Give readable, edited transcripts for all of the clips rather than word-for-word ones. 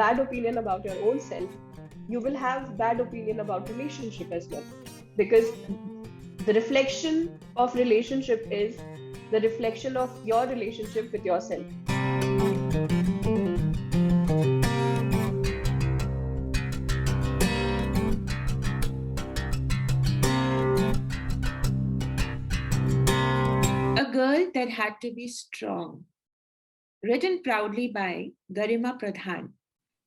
bad opinion about your own self, you will have bad opinion about relationship as well. Because the reflection of relationship is the reflection of your relationship with yourself. A Girl That Had to Be Strong, written proudly by Garima Pradhan,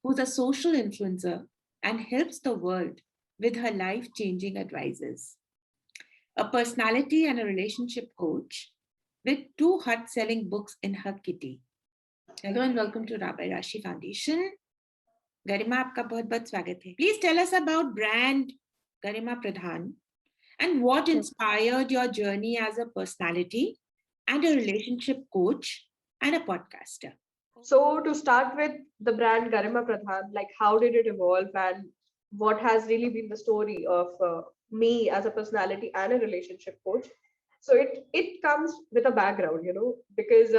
who's a social influencer and helps the world with her life-changing advices. A personality and a relationship coach with 2 hot-selling books in her kitty. Hello and welcome to By Rashi Foundation. Garima, आपका बहुत-बहुत स्वागत है. Please tell us about brand Garima Pradhan and what inspired your journey as a personality and a relationship coach and a podcaster. So to start with the brand Garima Pradhan, like how did it evolve and what has really been the story of me as a personality and a relationship coach. So it comes with a background, because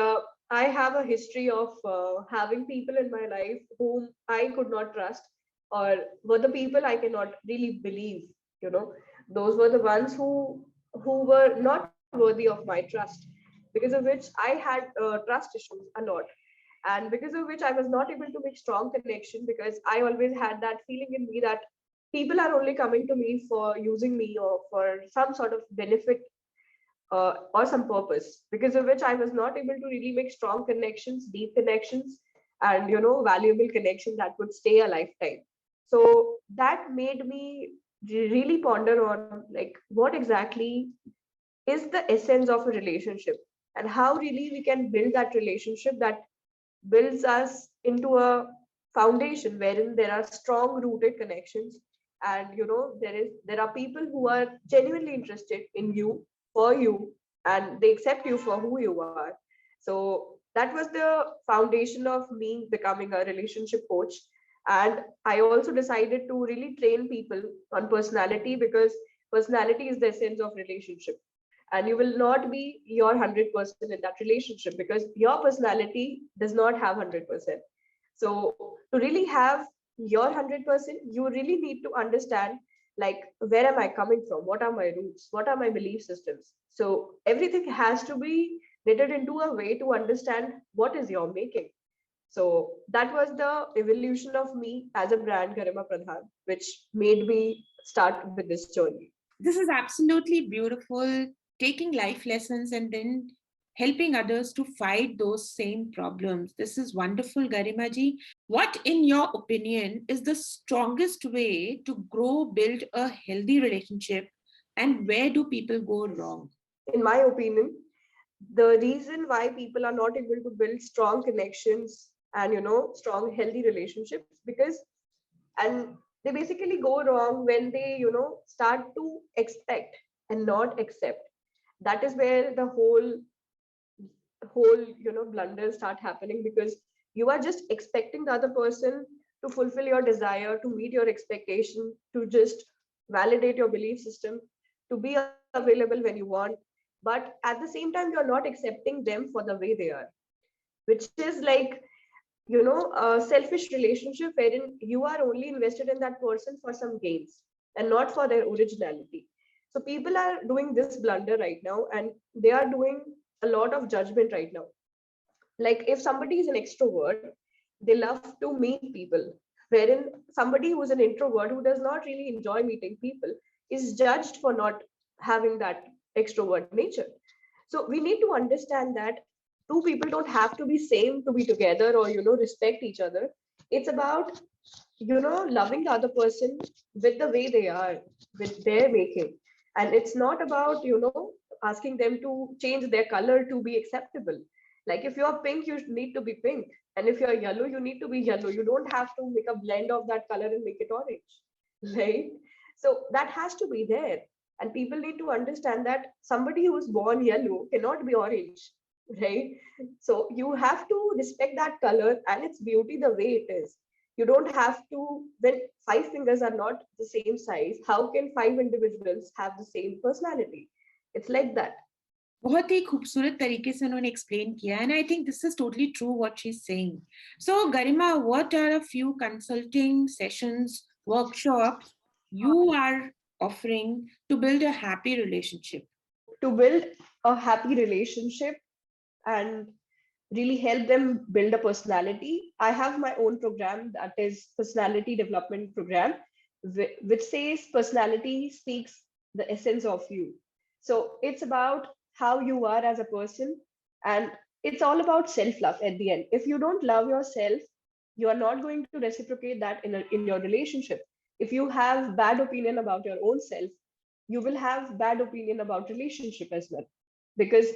I have a history of having people in my life whom I could not trust, or were the people I cannot really believe. Those were the ones who were not worthy of my trust, because of which I had trust issues a lot, and because of which I was not able to make strong connection, because I always had that feeling in me that people are only coming to me for using me or for some sort of benefit or some purpose, because of which I was not able to really make strong connections, deep connections, and valuable connections that would stay a lifetime. So that made me really ponder on like what exactly is the essence of a relationship, and how really we can build that relationship that builds us into a foundation wherein there are strong rooted connections, and there are people who are genuinely interested in you, for you, and they accept you for who you are. So that was the foundation of me becoming a relationship coach. And I also decided to really train people on personality, because personality is the essence of relationship, and you will not be your 100% in that relationship, because your personality does not have 100%. So to really have your 100%, you really need to understand like where am I coming from, what are my roots, what are my belief systems. So everything has to be knitted into a way to understand what is your making. So that was the evolution of me as a brand Garima Pradhan, which made me start with this journey. This is absolutely beautiful, taking life lessons and then helping others to fight those same problems. This is wonderful, Garima ji. What, in your opinion, is the strongest way to grow, build a healthy relationship, and where do people go wrong? In my opinion, the reason why people are not able to build strong connections and strong healthy relationships, because and they basically go wrong when they start to expect and not accept. That is where the whole blunders start happening, because you are just expecting the other person to fulfill your desire, to meet your expectation, to just validate your belief system, to be available when you want, but at the same time you're not accepting them for the way they are, which is like a selfish relationship wherein you are only invested in that person for some gains and not for their originality. So people are doing this blunder right now, and they are doing a lot of judgment right now. Like if somebody is an extrovert, they love to meet people, wherein somebody who's an introvert who does not really enjoy meeting people is judged for not having that extrovert nature. So we need to understand that two people don't have to be same to be together, or respect each other. It's about loving the other person with the way they are, with their making. And it's not about asking them to change their color to be acceptable. Like if you're pink, you need to be pink, and if you're yellow, you need to be yellow. You don't have to make a blend of that color and make it orange, right? So that has to be there. And people need to understand that somebody who is born yellow cannot be orange, right? So you have to respect that color and its beauty the way it is. You don't have to, when 5 fingers are not the same size, how can 5 individuals have the same personality? It's like that. बहुत ही खूबसूरत तरीके से उन्होंने explain किया and I think this is totally true what she is saying. So Garima, what are a few consulting sessions, workshops you are offering to build a happy relationship? To build a happy relationship and really help them build a personality, I have my own program, that is personality development program, which says personality speaks the essence of you. So it's about how you are as a person, and it's all about self love at the end. If you don't love yourself, you are not going to reciprocate that in your relationship. If you have bad opinion about your own self, you will have bad opinion about relationship as well, because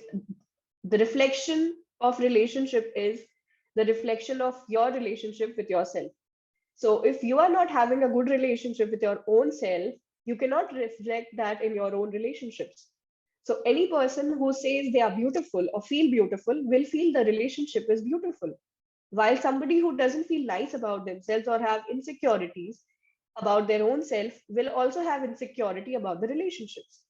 the reflection of relationship is the reflection of your relationship with yourself. So if you are not having a good relationship with your own self, you cannot reflect that in your own relationships. So any person who says they are beautiful or feel beautiful will feel the relationship is beautiful, while somebody who doesn't feel nice about themselves or have insecurities about their own self will also have insecurity about the relationships.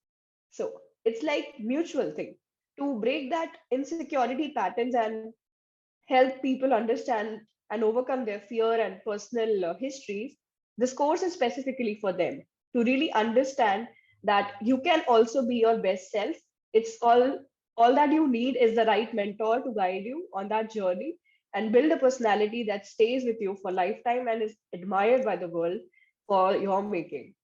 So it's like mutual thing. To break that insecurity patterns and help people understand and overcome their fear and personal histories, this course is specifically for them to really understand that you can also be your best self. It's all that you need is the right mentor to guide you on that journey and build a personality that stays with you for lifetime and is admired by the world for your making.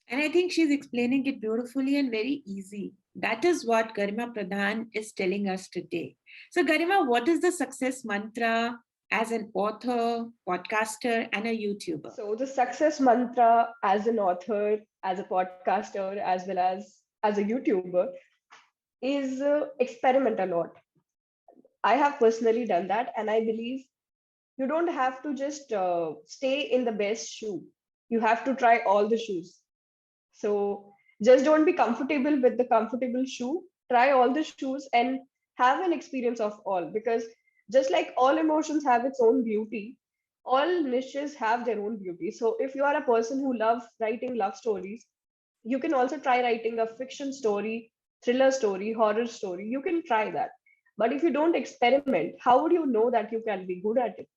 And I think she's explaining it beautifully and very easy. That is what Garima Pradhan is telling us today. So, Garima, what is the success mantra as an author, podcaster, and a YouTuber? So the success mantra as an author, as a podcaster, as well as a YouTuber is experiment a lot. I have personally done that, and I believe you don't have to just stay in the best shoe. You have to try all the shoes. So just don't be comfortable with the comfortable shoe. Try all the shoes and have an experience of all, because just like all emotions have its own beauty, all niches have their own beauty. So if you are a person who loves writing love stories, you can also try writing a fiction story, thriller story, horror story. You can try that. But if you don't experiment, how would you know that you can be good at it?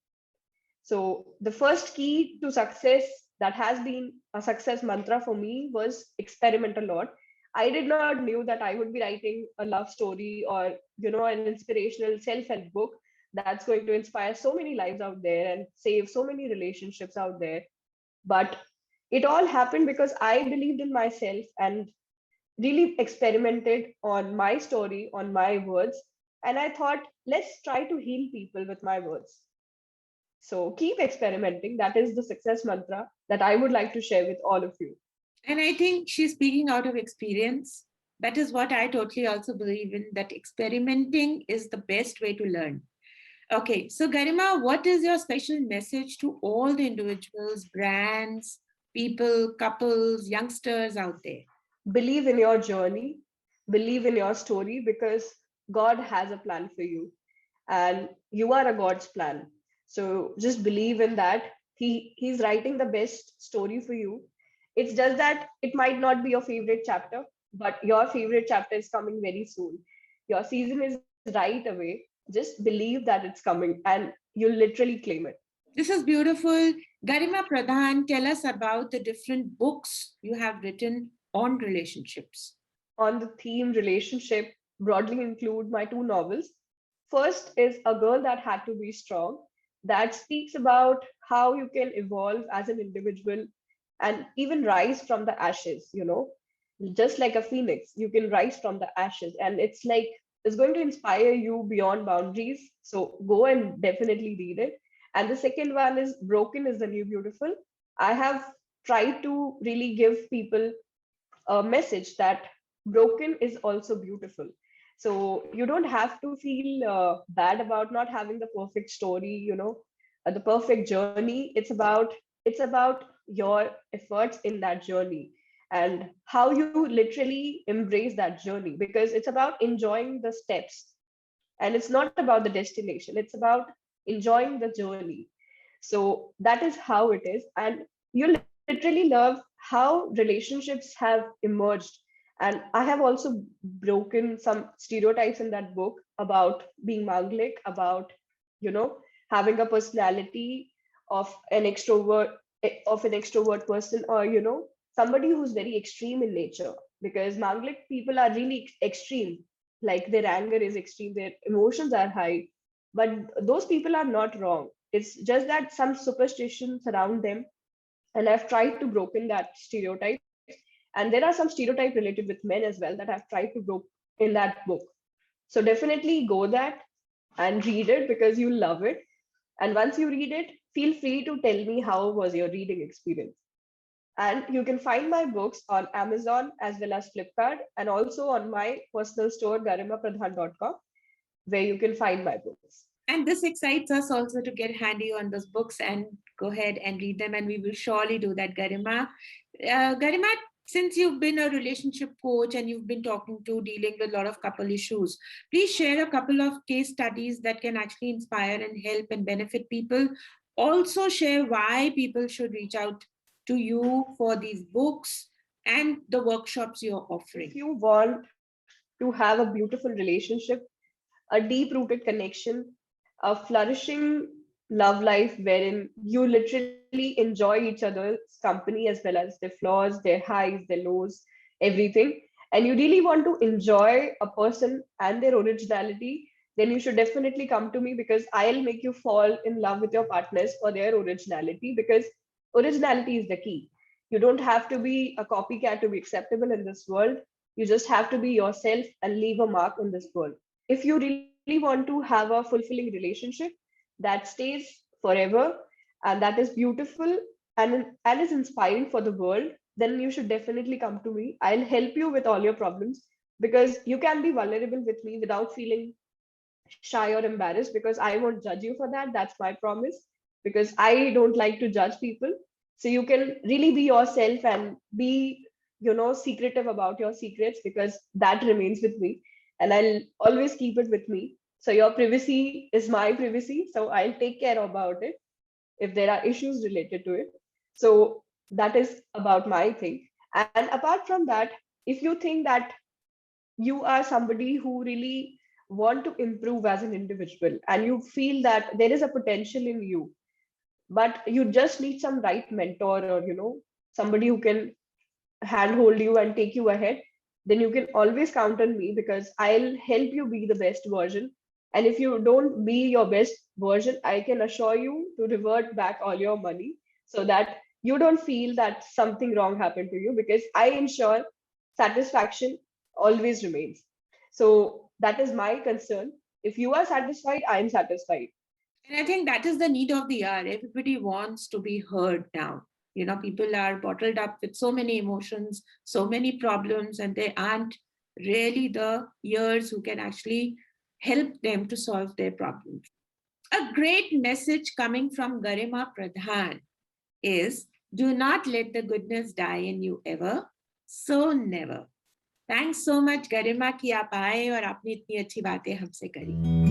So the first key to success that has been a success mantra for me was experiment a lot. I did not knew that I would be writing a love story or an inspirational self-help book that's going to inspire so many lives out there and save so many relationships out there. But it all happened because I believed in myself and really experimented on my story, on my words. And I thought, let's try to heal people with my words. So keep experimenting. That is the success mantra that I would like to share with all of you. And I think she's speaking out of experience. That is what I totally also believe in, that experimenting is the best way to learn. Okay, so Garima, what is your special message to all the individuals, brands, people, couples, youngsters out there? Believe in your journey, believe in your story, because God has a plan for you and you are a God's plan. So just believe in that. He's writing the best story for you. It's just that it might not be your favorite chapter, but your favorite chapter is coming very soon. Your season is right away. Just believe that it's coming and you'll literally claim it. This is beautiful. Garima Pradhan, tell us about the different books you have written on relationships. On the theme relationship, broadly include my two novels. First is A Girl That Had to Be Strong, that speaks about how you can evolve as an individual and even rise from the ashes. Just like a phoenix, you can rise from the ashes, and it's going to inspire you beyond boundaries. So go and definitely read it. And the second one is Broken is the New Beautiful. I have tried to really give people a message that broken is also beautiful. So you don't have to feel bad about not having the perfect story, the perfect journey. It's about your efforts in that journey and how you literally embrace that journey, because it's about enjoying the steps, and it's not about the destination. It's about enjoying the journey. So that is how it is, and you literally love how relationships have emerged And I have also broken some stereotypes in that book about being manglik, about, you know, having a personality of an extrovert person, or, somebody who's very extreme in nature. Because manglik people are really extreme, like their anger is extreme, their emotions are high. But those people are not wrong. It's just that some superstition surround them, and I've tried to broken that stereotypes. And there are some stereotype related with men as well that I've tried to broke in that book. So definitely go that and read it because you love it. And once you read it, feel free to tell me how was your reading experience. And you can find my books on Amazon as well as Flipkart, and also on my personal store garimapradhan.com, where you can find my books. And this excites us also to get handy on those books and go ahead and read them. And we will surely do that, Garima. Garima, since you've been a relationship coach and you've been talking to dealing with a lot of couple issues, please share a couple of case studies that can actually inspire and help and benefit people. Also share why people should reach out to you for these books and the workshops you're offering. If you want to have a beautiful relationship, a deep rooted connection, a flourishing love life wherein you literally enjoy each other's company as well as their flaws, their highs, their lows, everything, and you really want to enjoy a person and their originality, then you should definitely come to me, because I'll make you fall in love with your partners for their originality, because originality is the key. You don't have to be a copycat to be acceptable in this world. You just have to be yourself and leave a mark in this world. If you really want to have a fulfilling relationship that stays forever and that is beautiful and is inspiring for the world, then you should definitely come to me. I'll help you with all your problems, because you can be vulnerable with me without feeling shy or embarrassed, because I won't judge you for that. That's my promise, because I don't like to judge people. So you can really be yourself and be, secretive about your secrets, because that remains with me and I'll always keep it with me. So your privacy is my privacy. So I'll take care about it if there are issues related to it. So that is about my thing. And apart from that, if you think that you are somebody who really want to improve as an individual and you feel that there is a potential in you, but you just need some right mentor, or somebody who can handhold you and take you ahead, then you can always count on me, because I'll help you be the best version. And if you don't be your best version, I can assure you to revert back all your money, so that you don't feel that something wrong happened to you, because I ensure satisfaction always remains. So that is my concern. If you are satisfied, I am satisfied. And I think that is the need of the hour. Everybody wants to be heard now. You know, people are bottled up with so many emotions, so many problems, and they aren't really the ears who can actually help them to solve their problems. A great message coming from Garima Pradhan is, do not let the goodness die in you ever, so never. Thanks so much, Garima, कि आप आए और आपने इतनी अच्छी बातें हमसे करी.